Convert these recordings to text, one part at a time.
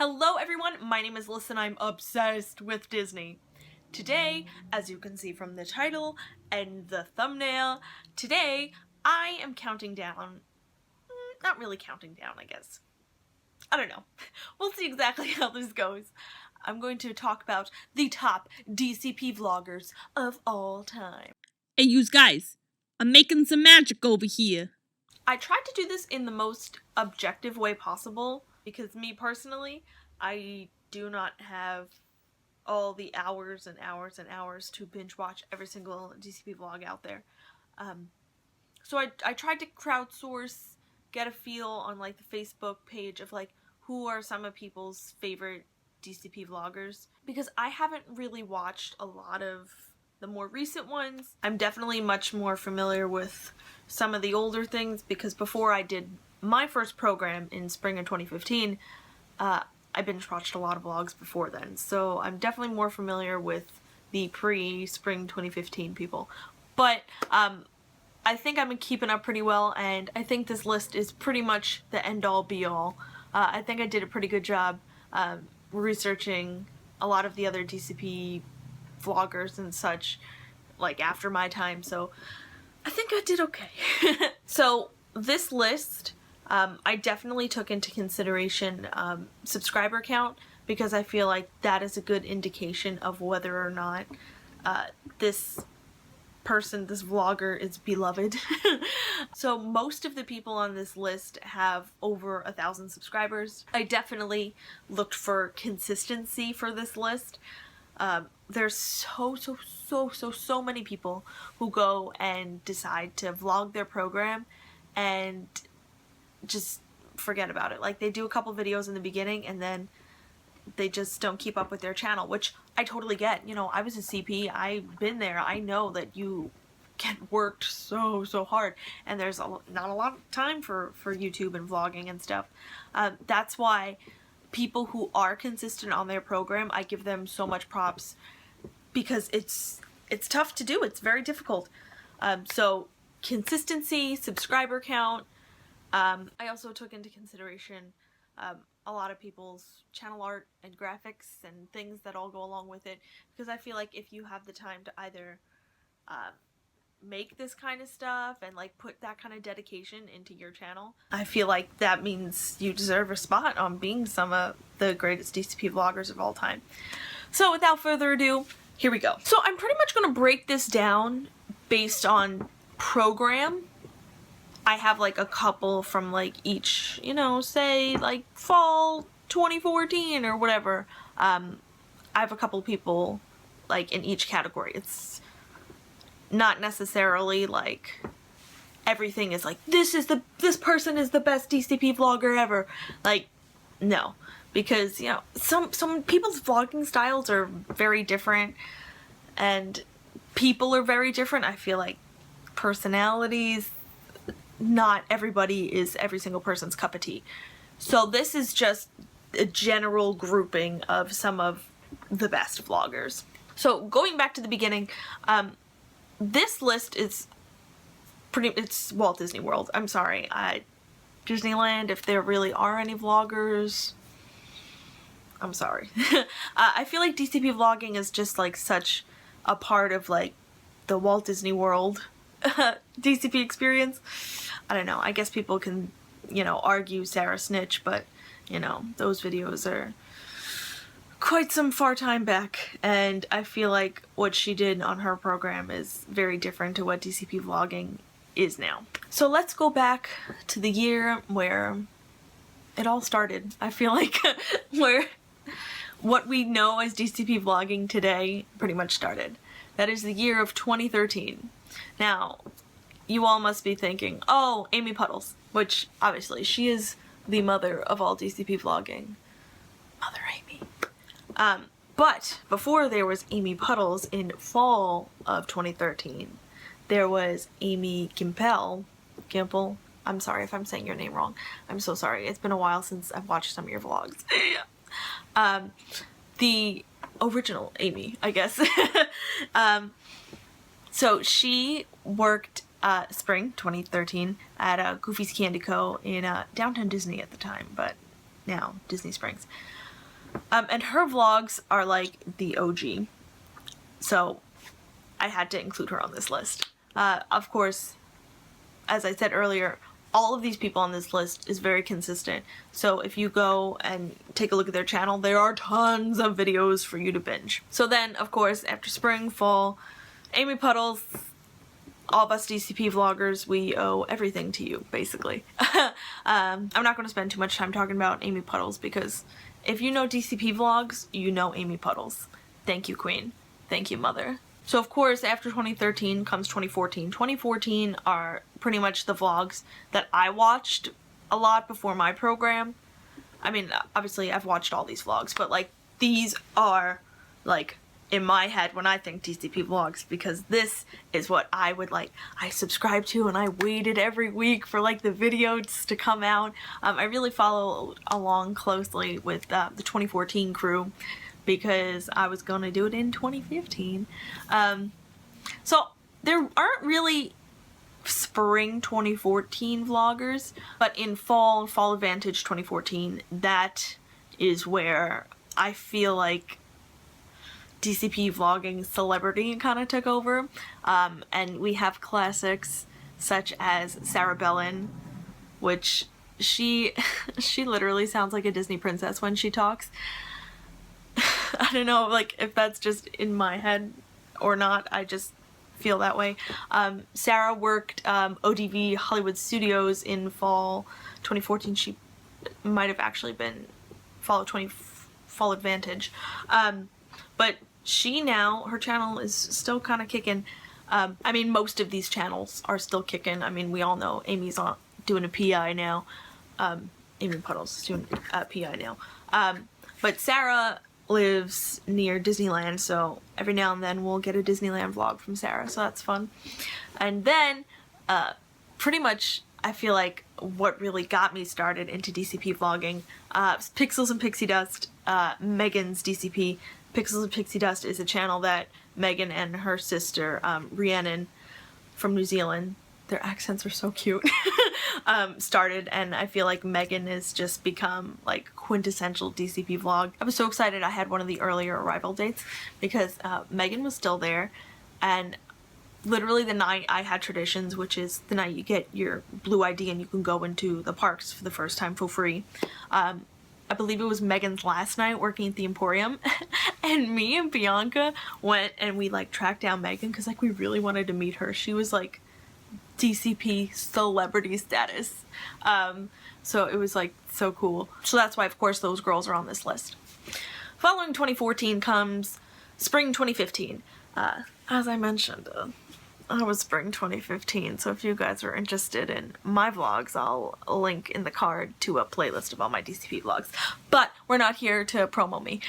Hello everyone, my name is Elisa and I'm obsessed with Disney. Today, as you can see from the title and the thumbnail, today I am counting down, not really counting down I guess. I don't know. We'll see exactly how this goes. I'm going to talk about the top DCP vloggers of all time. Hey you guys, I'm making some magic over here. I tried to do this in the most objective way possible because me personally, I do not have all the hours and hours and hours to binge watch every single DCP vlog out there. So I tried to crowdsource, get a feel on like the Facebook page of like who are some of people's favorite DCP vloggers, because I haven't really watched a lot of the more recent ones. I'm definitely much more familiar with some of the older things because before I did my first program in spring of 2015, I binge watched a lot of vlogs before then, so I'm definitely more familiar with the pre-spring 2015 people. But I think I'm keeping up pretty well, and I think this list is pretty much the end-all be-all. I think I did a pretty good job researching a lot of the other DCP vloggers and such, like after my time, so I think I did okay. So this list, I definitely took into consideration subscriber count, because I feel like that is a good indication of whether or not this vlogger is beloved. So most of the people on this list have over 1,000 subscribers. I definitely looked for consistency for this list. There's so many people who go and decide to vlog their program and just forget about it. Like, they do a couple videos in the beginning and then they just don't keep up with their channel, which I totally get. You know, I was a CP, I've been there, I know that you get worked so hard and there's not a lot of time for YouTube and vlogging and stuff. That's why people who are consistent on their program, I give them so much props, because it's tough to do. It's very difficult. So consistency, subscriber count. I also took into consideration a lot of people's channel art and graphics and things that all go along with it, because I feel like if you have the time to either make this kind of stuff and like put that kind of dedication into your channel, I feel like that means you deserve a spot on being some of the greatest DCP vloggers of all time. So without further ado, here we go. So I'm pretty much going to break this down based on program. I have like a couple from like each, you know, say like fall 2014 or whatever. I have a couple people like in each category. It's not necessarily like everything is like this person is the best DCP vlogger ever. Like, no, because you know some people's vlogging styles are very different and people are very different. I feel like personalities, not everybody is every single person's cup of tea. So this is just a general grouping of some of the best vloggers. So going back to the beginning, this list is it's Walt Disney World. I'm sorry. Disneyland, if there really are any vloggers, I'm sorry. I feel like DCP vlogging is just like such a part of like the Walt Disney World DCP experience. I don't know. I guess people can, you know, argue Sarah Snitch, but you know, those videos are quite some far time back, and I feel like what she did on her program is very different to what DCP vlogging is now. So let's go back to the year where it all started. I feel like where what we know as DCP vlogging today pretty much started. That is the year of 2013. Now, you all must be thinking, oh, Amy Puddles, which obviously she is the mother of all DCP vlogging. Mother Amy. But before there was Amy Puddles in fall of 2013, there was Amy Gimple. I'm sorry if I'm saying your name wrong. I'm so sorry. It's been a while since I've watched some of your vlogs. The original Amy, I guess. So she worked spring 2013 at Goofy's Candy Co. in downtown Disney at the time, but now Disney Springs. And her vlogs are like the OG. So I had to include her on this list. Of course, as I said earlier, all of these people on this list is very consistent. So if you go and take a look at their channel, there are tons of videos for you to binge. So then, of course, after spring, fall, Amy Puddles, all of us DCP vloggers, we owe everything to you, basically. I'm not going to spend too much time talking about Amy Puddles because if you know DCP vlogs, you know Amy Puddles. Thank you, Queen. Thank you, Mother. So of course, after 2013 comes 2014. 2014 are pretty much the vlogs that I watched a lot before my program. I mean, obviously I've watched all these vlogs, but like these are like in my head when I think DCP vlogs, because this is what I would like. I subscribed to and I waited every week for like the videos to come out. I really follow along closely with the 2014 crew, because I was gonna do it in 2015. So there aren't really spring 2014 vloggers, but in fall Advantage 2014, that is where I feel like DCP vlogging celebrity kind of took over. And we have classics such as Sarah Bellin, which she literally sounds like a Disney princess when she talks. I don't know, like, if that's just in my head or not. I just feel that way. Sarah worked ODV Hollywood Studios in fall 2014. She might have actually been fall Advantage. But she now, her channel is still kind of kicking. I mean, most of these channels are still kicking. I mean, we all know Amy's doing a PI now. Amy Puddles is doing a PI now. But Sarah lives near Disneyland, so every now and then we'll get a Disneyland vlog from Sarah, so that's fun. And then, pretty much, I feel like what really got me started into DCP vlogging, Pixels and Pixie Dust, Megan's DCP. Pixels and Pixie Dust is a channel that Megan and her sister, Rhiannon from New Zealand, their accents are so cute, started, and I feel like Megan has just become like quintessential DCP vlog. I was so excited I had one of the earlier arrival dates because Megan was still there, and literally the night I had traditions, which is the night you get your blue ID and you can go into the parks for the first time for free. I believe it was Megan's last night working at the Emporium, and me and Bianca went and we like tracked down Megan because like we really wanted to meet her. She was like DCP celebrity status. So it was like so cool. So that's why of course those girls are on this list. Following 2014 comes spring 2015. As I mentioned, I was spring 2015, so if you guys are interested in my vlogs, I'll link in the card to a playlist of all my DCP vlogs. But we're not here to promo me.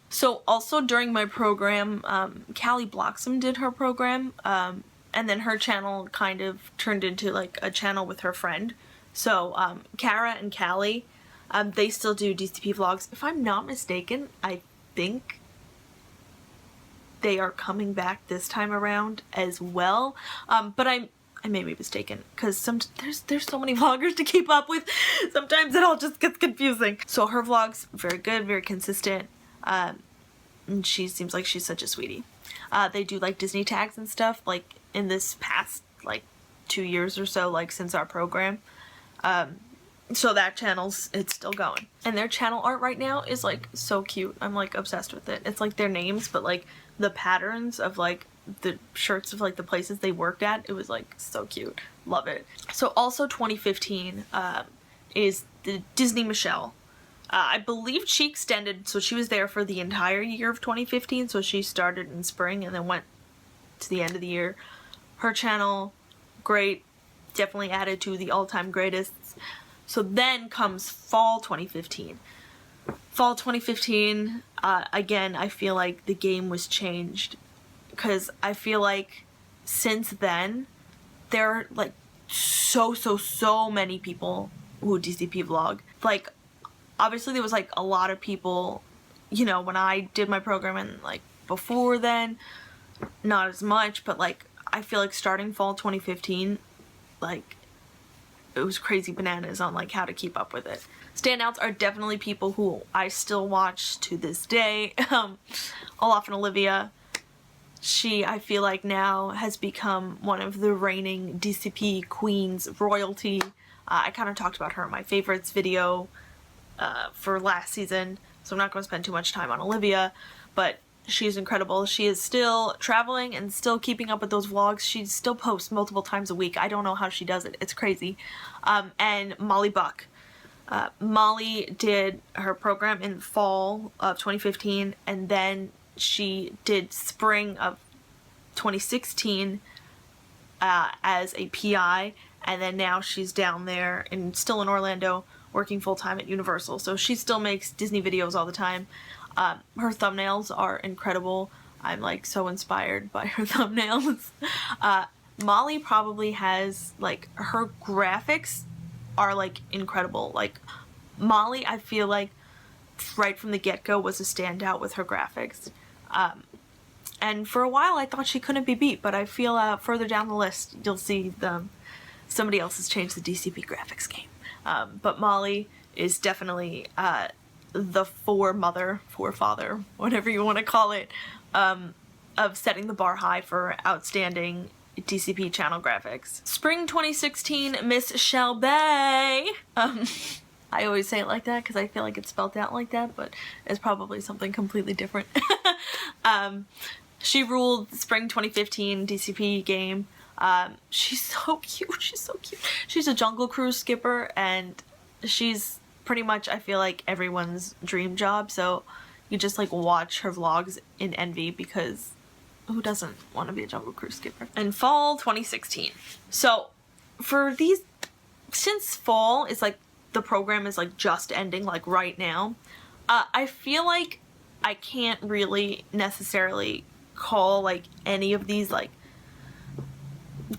So also during my program, Callie Bloxham did her program, and then her channel kind of turned into like a channel with her friend. So Kara and Callie, they still do DCP vlogs. If I'm not mistaken, I think they are coming back this time around as well. But I may be mistaken because there's so many vloggers to keep up with. Sometimes it all just gets confusing. So her vlogs, very good, very consistent. And she seems like she's such a sweetie. They do like Disney tags and stuff like in this past like 2 years or so, like since our program. So that it's still going. And their channel art right now is like so cute. I'm like obsessed with it. It's like their names, but like the patterns of like the shirts of like the places they worked at, it was like so cute. Love it. So also 2015 is the DisneyMichelle. I believe she extended, so she was there for the entire year of 2015, so she started in spring and then went to the end of the year. Her channel, great, definitely added to the all-time greatest. So then comes fall 2015. Fall 2015, again, I feel like the game was changed, because I feel like since then, there are like so many people who DCP vlog. Like, obviously there was like a lot of people, you know, when I did my program, and like before then, not as much, but like I feel like starting fall 2015, like it was crazy bananas on like how to keep up with it. Standouts are definitely people who I still watch to this day. Olaf and Olivia. She, I feel like now, has become one of the reigning DCP queens, royalty. I kind of talked about her in my favorites video for last season, so I'm not going to spend too much time on Olivia, but she's incredible. She is still traveling and still keeping up with those vlogs. She still posts multiple times a week. I don't know how she does it. It's crazy. And Molly Buck. Molly did her program in fall of 2015, and then she did spring of 2016 as a PI, and then now she's down there and still in Orlando working full-time at Universal. So she still makes Disney videos all the time. Her thumbnails are incredible. I'm like so inspired by her thumbnails. Molly probably has, like, her graphics are like incredible. Like, Molly, I feel like right from the get-go was a standout with her graphics. And for a while I thought she couldn't be beat, but I feel further down the list you'll see somebody else has changed the DCP graphics game. But Molly is definitely the forefather, whatever you want to call it, of setting the bar high for outstanding DCP channel graphics. Spring 2016, MisssShelbayy. I always say it like that because I feel like it's spelled out like that, but it's probably something completely different. She ruled Spring 2015 DCP game. She's so cute. She's so cute. She's a Jungle Cruise skipper, and she's pretty much, I feel like, everyone's dream job. So you just like watch her vlogs in envy, because who doesn't want to be a Jungle Cruise skipper? And fall 2016. So for these, since fall is like, the program is like just ending like right now, I feel like I can't really necessarily call like any of these like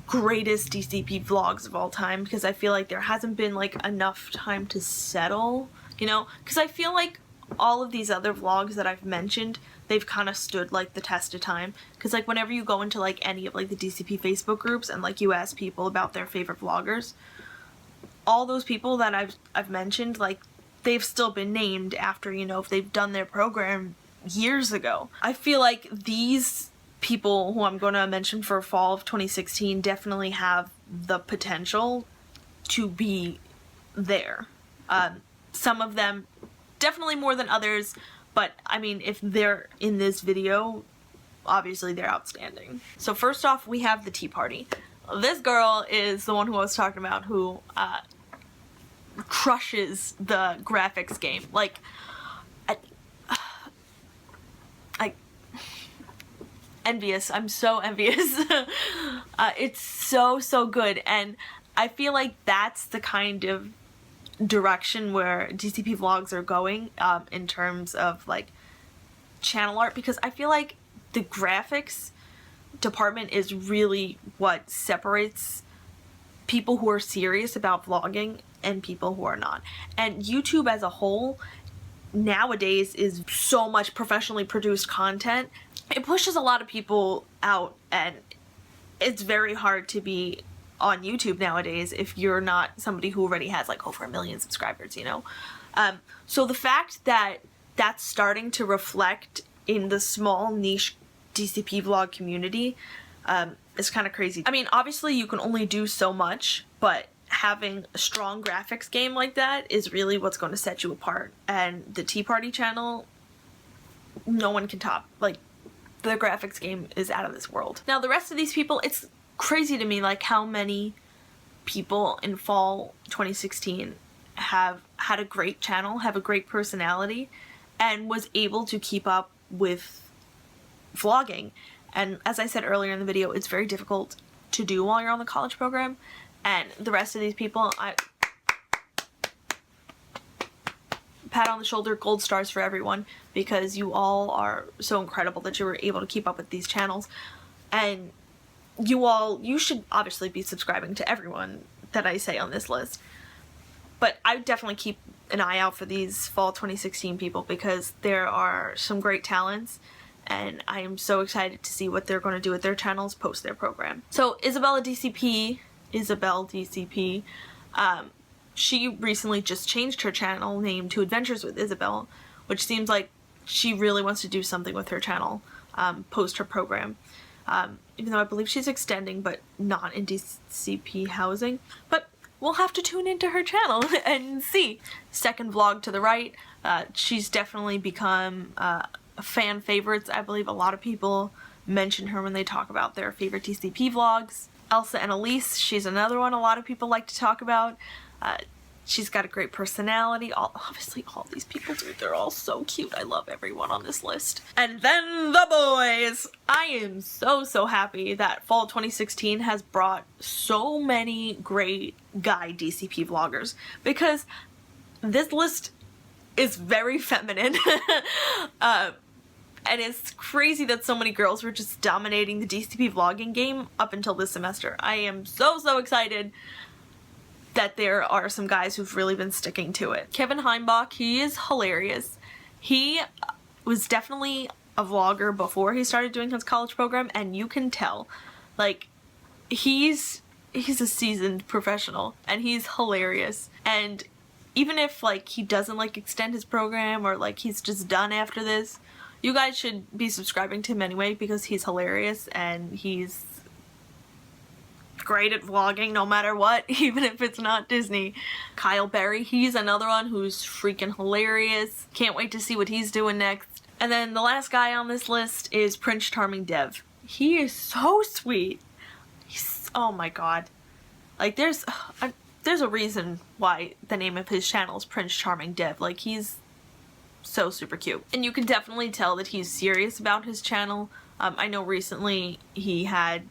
greatest DCP vlogs of all time, because I feel like there hasn't been like enough time to settle, you know, because I feel like all of these other vlogs that I've mentioned, they've kind of stood like the test of time, because like whenever you go into like any of like the DCP Facebook groups and like you ask people about their favorite vloggers, all those people that I've mentioned, like, they've still been named after, you know, if they've done their program years ago. I feel like these people who I'm going to mention for fall of 2016 definitely have the potential to be there. Some of them definitely more than others, but I mean, if they're in this video, obviously they're outstanding. So first off, we have the Tparty. This girl is the one who I was talking about, who crushes the graphics game. Like, I envious. I'm so envious. It's so good, and I feel like that's the kind of direction where DCP vlogs are going in terms of like channel art, because I feel like the graphics department is really what separates people who are serious about vlogging and people who are not. And YouTube as a whole nowadays is so much professionally produced content. It pushes a lot of people out, and it's very hard to be on YouTube nowadays if you're not somebody who already has like over 1 million subscribers, you know? So the fact that that's starting to reflect in the small niche DCP vlog community is kind of crazy. I mean, obviously you can only do so much, but having a strong graphics game like that is really what's going to set you apart. And the Tparty channel, no one can top. Like, the graphics game is out of this world. Now the rest of these people, it's crazy to me like how many people in fall 2016 have had a great channel, have a great personality, and was able to keep up with vlogging. And as I said earlier in the video, it's very difficult to do while you're on the college program. And the rest of these people, I pat on the shoulder, gold stars for everyone, because you all are so incredible that you were able to keep up with these channels. And you should obviously be subscribing to everyone that I say on this list. But I would definitely keep an eye out for these fall 2016 people, because there are some great talents, and I am so excited to see what they're going to do with their channels post their program. So Izabelle DCP, she recently just changed her channel name to Adventures with Izabelle, which seems like she really wants to do something with her channel post her program. Even though I believe she's extending, but not in DCP housing. But we'll have to tune into her channel and see. Second vlog to the right, she's definitely become fan favorites. I believe a lot of people mention her when they talk about their favorite DCP vlogs. Elsa and Elise, she's another one a lot of people like to talk about. She's got a great personality. Obviously all these people do. They're all so cute. I love everyone on this list. And then the boys! I am so happy that fall 2016 has brought so many great guy DCP vloggers, because this list is very feminine. And it's crazy that so many girls were just dominating the DCP vlogging game up until this semester. I am so excited that there are some guys who've really been sticking to it. Kevin Heimbach, he is hilarious. He was definitely a vlogger before he started doing his college program, and you can tell, like, he's a seasoned professional, and he's hilarious. And even if, like, he doesn't, like, extend his program, or, like, he's just done after this, you guys should be subscribing to him anyway, because he's hilarious, and he's great at vlogging no matter what, even if it's not Disney. Kyle Berry, he's another one who's freaking hilarious. Can't wait to see what he's doing next. And then the last guy on this list is Prince Charming Dev. He is so sweet. Oh my god. Like, there's a reason why the name of his channel is Prince Charming Dev. Like, he's so super cute. And you can definitely tell that he's serious about his channel. I know recently he had,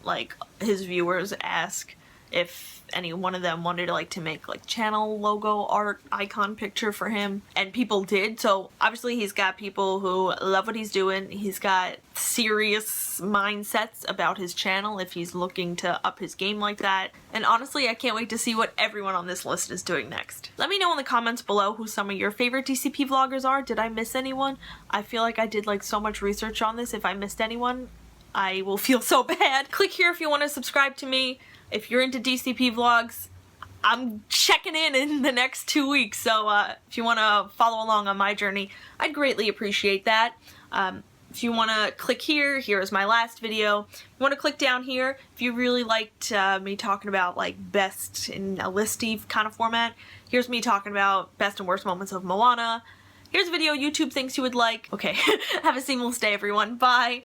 like, his viewers ask if any one of them wanted to make like channel logo art icon picture for him, and people did. So obviously he's got people who love what he's doing. He's got serious mindsets about his channel if he's looking to up his game like that. And honestly, I can't wait to see what everyone on this list is doing next. Let me know in the comments below who some of your favorite DCP vloggers are. Did I miss anyone? I feel like I did like so much research on this. If I missed anyone, I will feel so bad. Click here if you want to subscribe to me. If you're into DCP vlogs, I'm checking in the next 2 weeks, so if you want to follow along on my journey, I'd greatly appreciate that. If you want to click here, here's my last video. If you want to click down here, if you really liked me talking about like best in a listy kind of format, here's me talking about best and worst moments of Moana. Here's a video YouTube thinks you would like. Okay, have a seamless day everyone, bye!